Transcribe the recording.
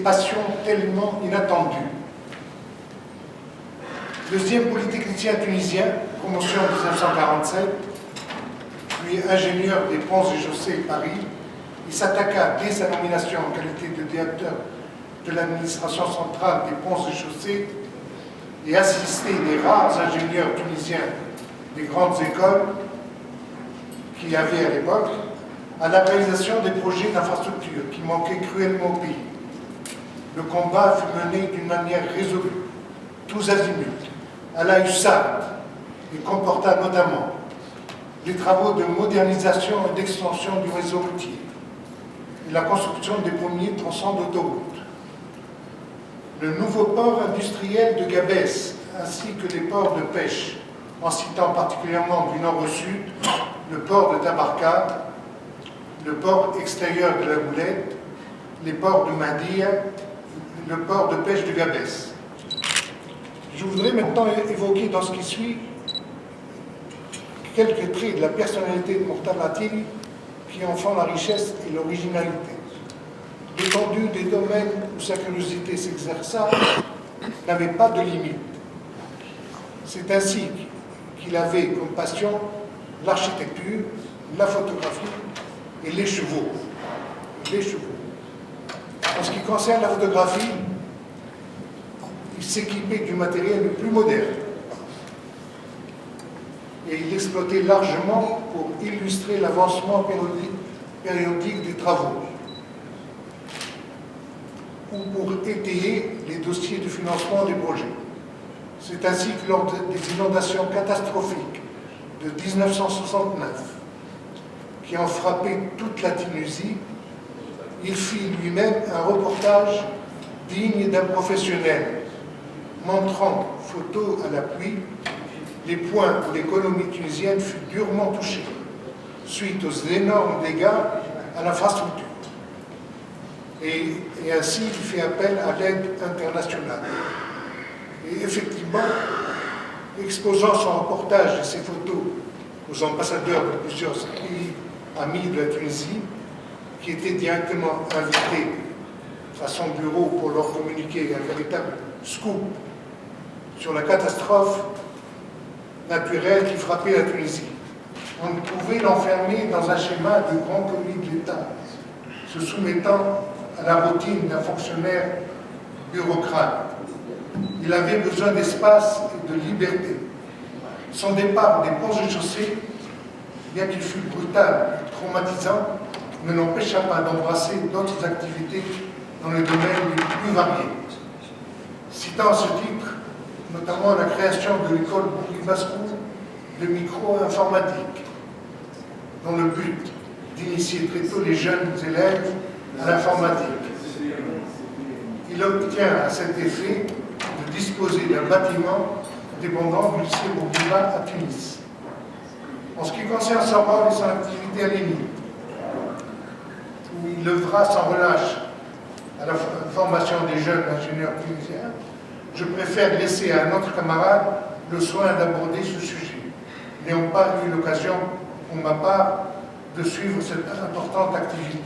passions tellement inattendues. Deuxième polytechnicien tunisien, promotion en 1947, puis ingénieur des ponts et chaussées Paris, il s'attaqua dès sa nomination en qualité de directeur de l'administration centrale des ponts et chaussées et assisté des rares ingénieurs tunisiens des grandes écoles qu'il y avait à l'époque, à la réalisation des projets d'infrastructure qui manquaient cruellement au pays. Le combat fut mené d'une manière résolue, tous azimuts, à la hussarde, et comporta notamment les travaux de modernisation et d'extension du réseau routier et la construction des premiers tronçons d'autoroute. Le nouveau port industriel de Gabès, ainsi que les ports de pêche, en citant particulièrement du nord au sud, le port de Tabarka, le port extérieur de la Goulette, les ports de Mahdia, le port de pêche de Gabès. Je voudrais maintenant évoquer dans ce qui suit quelques traits de la personnalité de Mokhtar Latini qui en font la richesse et l'originalité. L'étendue des domaines où sa curiosité s'exerça n'avait pas de limite. C'est ainsi qu'il avait comme passion l'architecture, la photographie et les chevaux. En ce qui concerne la photographie, il s'équipait du matériel le plus moderne et il exploitait largement pour illustrer l'avancement périodique des travaux ou pour étayer les dossiers de financement des projets. C'est ainsi que lors des inondations catastrophiques de 1969, qui ont frappé toute la Tunisie, il fit lui-même un reportage digne d'un professionnel, montrant, photo à l'appui, les points où l'économie tunisienne fut durement touchée, suite aux énormes dégâts à l'infrastructure. Et ainsi, il fait appel à l'aide internationale. Et effectivement, exposant son reportage et ses photos aux ambassadeurs de plusieurs pays amis de la Tunisie, qui étaient directement invités à son bureau pour leur communiquer un véritable scoop sur la catastrophe naturelle qui frappait la Tunisie. On ne pouvait l'enfermer dans un schéma de grand commis de l'État, se soumettant à la routine d'un fonctionnaire bureaucrate. Il avait besoin d'espace et de liberté. Son départ des ponts et chaussées, bien qu'il fût brutal et traumatisant, ne l'empêcha pas d'embrasser d'autres activités dans les domaines les plus variés. Citant à ce titre notamment la création de l'école Bourguibasco de micro-informatique, dont le but d'initier très tôt les jeunes élèves à l'informatique. Il obtient à cet effet de disposer d'un bâtiment dépendant du lycée Bourguiba à Tunis. En ce qui concerne son rôle et son activité à l'ENI, où il œuvra sans relâche à la formation des jeunes ingénieurs tunisiens, je préfère laisser à un autre camarade le soin d'aborder ce sujet, n'ayant pas eu l'occasion, pour ma part, de suivre cette importante activité.